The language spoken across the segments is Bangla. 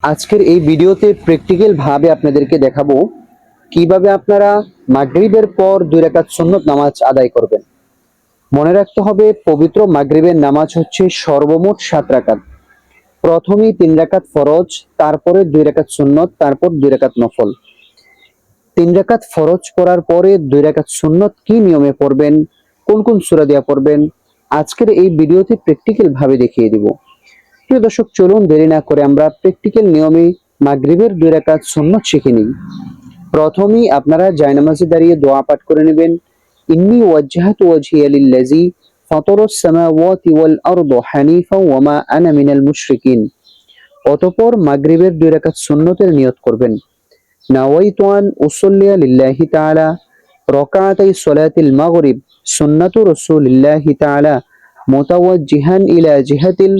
আজকের এই ভিডিওতে প্র্যাকটিক্যাল ভাবে আপনাদেরকে দেখাবো কিভাবে আপনারা মাগরিবের পর 2 রাকাত সুন্নত নামাজ আদায় করবেন। মনে রাখতে হবে পবিত্র মাগরিবের নামাজ হচ্ছে সর্বমোট 7 রাকাত। প্রথমেই 3 রাকাত ফরজ, তারপরে 2 রাকাত সুন্নত, তারপর 2 রাকাত নফল। 3 রাকাত ফরজ পড়ার পরে 2 রাকাত সুন্নত কি নিয়মে পড়বেন, কোন কোন সূরা দিয়ে পড়বেন, আজকের এই ভিডিওতে প্র্যাকটিক্যাল ভাবে দেখিয়ে দিব। প্রিয় দর্শক, চলুন দেরি না করে আমরা প্র্যাকটিক্যাল নিয়মে মাগরিবের 2 রাকাত সুন্নত শিখে নিই। প্রথমেই আপনারা জায়নামাজে দাঁড়িয়ে দোয়া পাঠ করে নেবেন। ইন্নী ওয়াজ্জাহতু ওয়াজহিয়া লিল্লাযী ফাতারাস সামাওয়াতি ওয়াল আরদ হানিফা ওয়া মা আনা মিনাল মুশরিকিন। অতঃপর মাগরিবের 2 রাকাত সুন্নতের নিয়ত করবেন। নাওয়াইতু আন উসাল্লিয়া লিল্লাহি তাআলা রাকাতাই সালাতিল মাগরিব সুন্নাতু রাসূলিল্লাহি তাআলা মুতাওয়াজ্জিহান ইলা জিহাতিল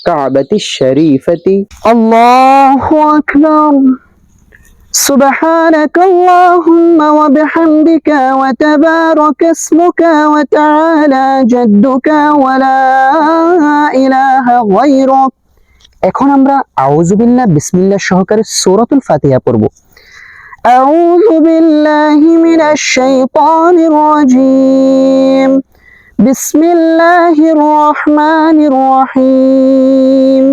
কাবাতিশ শরীফাতি। আল্লাহু আকবার। سبحانك اللهم وبحمدك وتبارك اسمك وتعالى جدك ولا إله غيرك। এখন আমরা আউযু বিল্লাহ বিসমিল্লাহ সহকারে সূরাতুল ফাতিহা পড়ব। আউযু বিল্লাহি মিনাশ শাইতানির রাজীম। বিসমিল্লাহির রহমানির রহিম।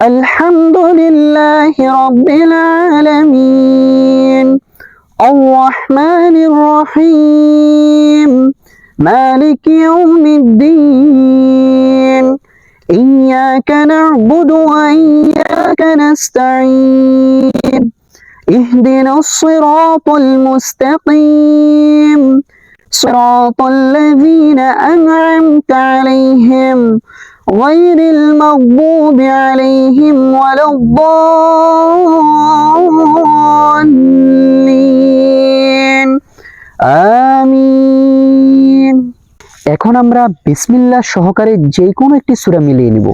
আলহামদুলিল্লাহি রাব্বিল আলামিন। আর-রাহমানির রহিম। মালিকি ইয়াউমিদ্দিন। ইয়্যাকা না'বুদু ওয়া ইয়্যাকা নাস্তাঈন। ইহদিনাস সিরাতাল মুস্তাকিম। সিরাতাল লাযীনা আন'আমতা আলাইহিম গায়রিল মাগদুবি আলাইহিম ওয়ালাদ-দাল্লিন। আমিন। এখন আমরা বিসমিল্লাহ সহকারে যে কোনো একটি সূরা মিলিয়ে নিব।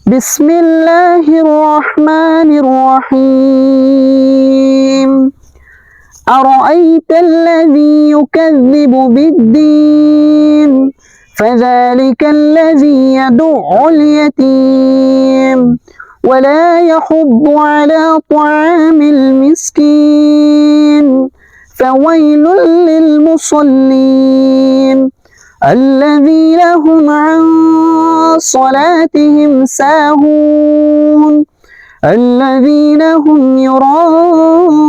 বিসমিল্লাহির রহমানির রহিম। আরাআইতাল্লাযী ইউকাযযিবু বিদ্দীন فذلك الذي يدع اليتيم ولا يحض على طعام المسكين فويل للمصلين الذين هم عن صلاتهم ساهون الذين هم يراءون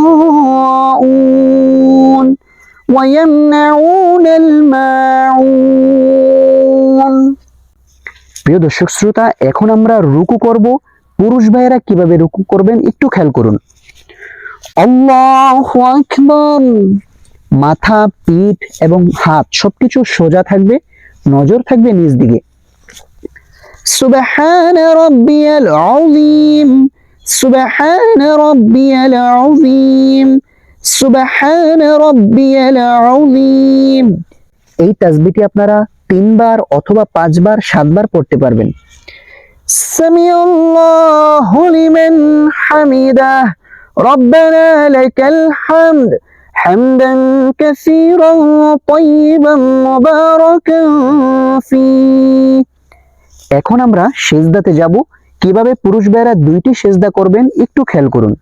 ويمنعون الماعون। প্রিয় দর্শক শ্রোতা, এখন আমরা রুকু করব। পুরুষ ভাইয়েরা কিভাবে রুকু করবেন একটু খেয়াল করুন। আল্লাহু আকবার। মাথা, পিঠ এবং হাত সবকিছু সোজা থাকবে, নজর থাকবে নিচ দিকে। সুবহানা রাব্বিয়াল আযীম। সুবহানা রাব্বিয়াল আযীম। সুবহানা রাব্বিয়াল আযীম। এই তাসবিহটি আপনারা 3 বার অথবা 5 বার 7 বার পড়তে পারবেন। সামিআল্লাহু লিমান হামিদাহ। রব্বানা লাকাল হামদ হামদান কাসীরান তাইয়িবান মুবারাকান ফীহ। এখন আমরা সিজদাতে যাব। কিভাবে পুরুষ ভাইরা 2টি সিজদা করবেন একটু খেয়াল করুন।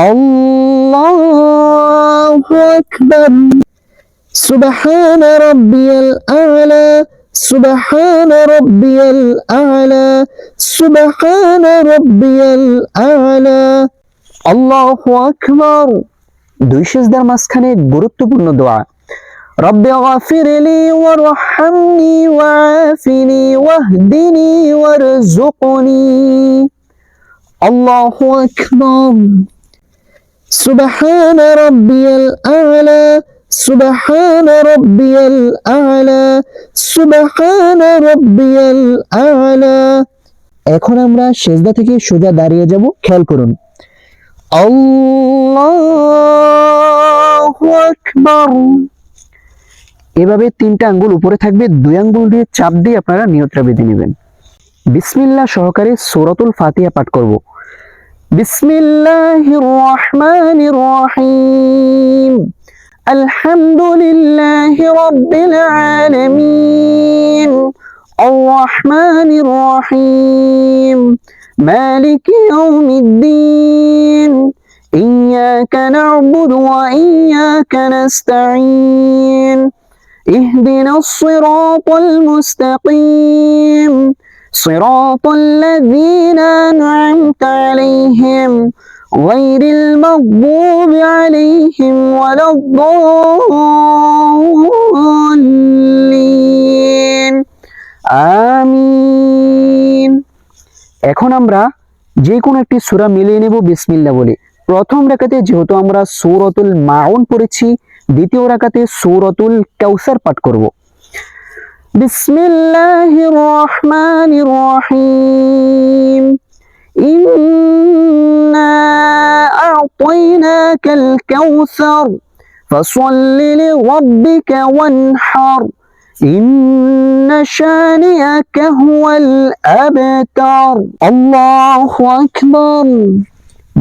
আল্লাহু আকবার। সুবহানা রাব্বিয়াল আ'লা। সুবহানা রাব্বিয়াল আ'লা। সুবহানা রাব্বিয়াল আ'লা। আল্লাহু আকবার। 2 সিজদার মাঝখানে গুরুত্বপূর্ণ দোয়া। রব্বি গফিরলি ওয়ারহামনি ওয়াআফিনি ওয়াহদিনি ওয়ারযুকনি। আল্লাহু আকবার। সুবহানা রাব্বিয়াল আ'লা। সুবহানা রাব্বিয়াল আ'লা। সুবহানা রাব্বিয়াল আ'লা। এখন আমরা সিজদা থেকে সোজা দাঁড়িয়ে যাব। খেয়াল করুন। আল্লাহু আকবার। এভাবে 3টা আঙ্গুল উপরে থাকবে, 2 আঙ্গুল দিয়ে চাপ দিয়ে আপনারা নিয়তটা বেঁধে নেবেন। বিসমিল্লাহ সহকারে সূরাতুল ফাতিহা পাঠ করব। বিসমিল্লাহির রহমানির রহিম। আলহামদুলিল্লাহি রাব্বিল আলামিন। আর-রাহমানির রহিম। مالك يوم الدين إياك نعبد وإياك نستعين اهدنا الصراط المستقيم صراط الذين أنعمت عليهم غير المغضوب عليهم ولا الضالين আমিন। এখন আমরা যে কোনো একটি সূরা মিলিয়ে নেব বিসমিল্লাহ বলে। প্রথম রাকাতে যেহেতু আমরা সূরাতুল মাউন পড়েছি, দ্বিতীয় রাকাতে সূরাতুল কাউসার পাঠ করব। বিসমিল্লাহির রহমানির রহিম ইন্না আ'তাইনাকাল কাউসার ফাসাল্লি লিরাব্বিকা ওয়ানহার ইন্না শানিআকা হুয়াল আবতার। আল্লাহু আকবার।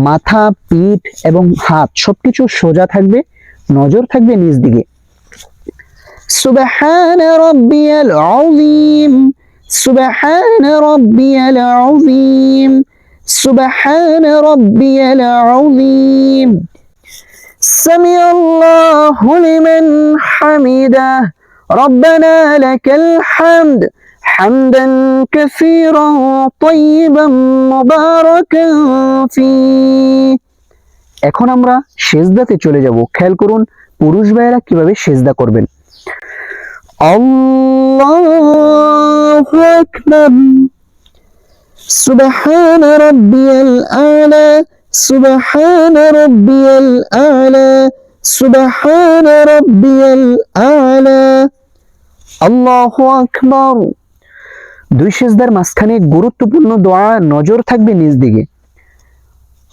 মাথা, পিঠ এবং হাত সবকিছু সোজা থাকবে, নজর থাকবে নিচ দিকে। সুবহান রাব্বিয়াল আযীম সুবহান রাব্বিয়াল আযীম সুবহান রাব্বিয়াল আযীম। সামিআল্লাহু লিমান হামিদাহ রব্বানা লাকাল হামদ হামদান কাসীরান তাইয়িবান মুবারাকান ফীহ। এখন আমরা সিজদাতে চলে যাব। খেয়াল করুন পুরুষ ভাইয়েরা কিভাবে সিজদা করবেন। আল্লাহু আকবার। সুবহান রাব্বিয়াল আ'লা সুবহান রাব্বিয়াল আ'লা সুবহান রাব্বিয়াল আ'লা। আল্লাহু আকবার। দুই সিজদার মাঝখানে গুরুত্বপূর্ণ দোয়া, নজর থাকবে নিচ দিকে।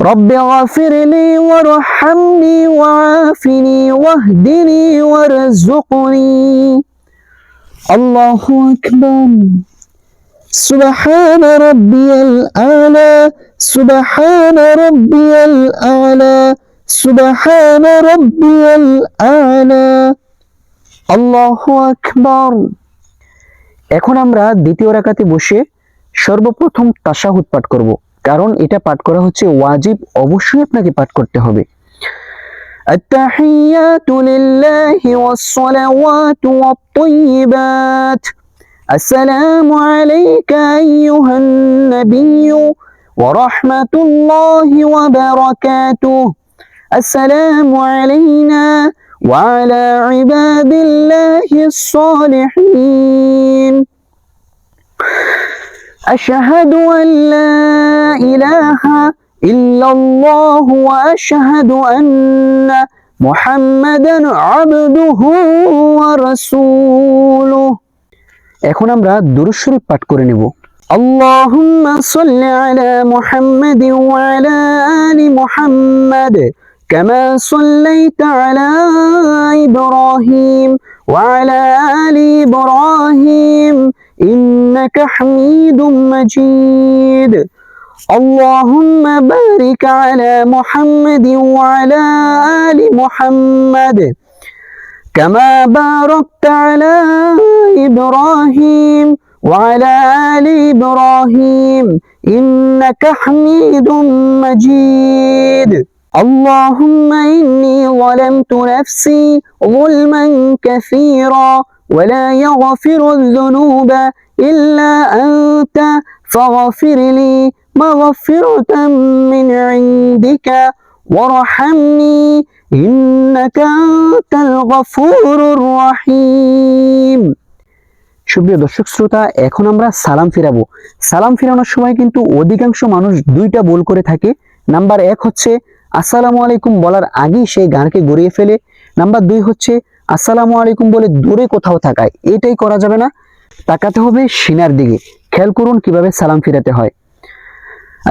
রব্বি গফিরলি ওয়ারহামনি ওয়াআফিনি ওয়াহদিনি ওয়ারযুকনি। আল্লাহু আকবার। সুবহান রাব্বিয়াল আ'লা সুবহান রাব্বিয়াল আ'লা সুবহান রাব্বিয়াল আ'লা। আল্লাহু আকবার। এখন আমরা দ্বিতীয় রাকাতে বসে সর্বপ্রথম তাশাহুদ পাঠ করব, কারণ এটা পাঠ করা হচ্ছে ওয়াজিব, অবশ্যই আপনাকে পাঠ করতে হবে। আত-তাহিয়াতু লিল্লাহি ওয়াস-সালাওয়াতু ওয়াত-তাইয়্যিবাত আসসালামু আলাইকা আইয়ুহান নাবিয়্যু ওয়া রাহমাতুল্লাহি ওয়া বারাকাতুহু আসসালামু আলাইনা ওয়া আলা ইবাদিল্লাহিস সালিহিন। أشهد أن لا إله إلا الله وأشهد أن محمدا عبده ورسوله। এখন আমরা দুরূদ শরীফ পাঠ করে নেব। আল্লাহুম্মা সাল্লি আলা মুহাম্মাদিন ওয়া আলা আলি মুহাম্মাদ কামা সাল্লাইতা আলা ইব্রাহিম ওয়া আলা আলি ইব্রাহিম إنك حميد مجيد اللهم بارك على محمد وعلى آل محمد كما باركت على إبراهيم وعلى آل إبراهيم إنك حميد مجيد اللهم إني ظلمت نفسي ظلما كثيرا ولا يغفر الذنوب إلا أنت فاغفر لي مغفرة من عندك وارحمني إنك أنت الغفور الرحيم। সুপ্রিয় দর্শক শ্রোতা, এখন আমরা সালাম ফিরাবো। সালাম ফিরানোর সময় কিন্তু অধিকাংশ মানুষ দুইটা ভুল করে থাকে। নাম্বার 1 হচ্ছে আসসালামু আলাইকুম বলার আগেই সেই গানকে গড়িয়ে ফেলে। নাম্বার 2 হচ্ছে আসসালামু আলাইকুম বলে দূরে কোথাও তাকায়। এটাই করা যাবে না, তাকাতে হবে সিনার দিকে। খেয়াল করুন কিভাবে সালাম ফিরাতে হয়।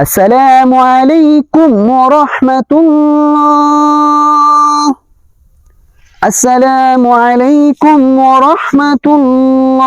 আসসালামু আলাইকুম ওয়া রাহমাতুল্লাহ আসসালামু আলাইকুম ওয়া রাহমাতুল্লাহ।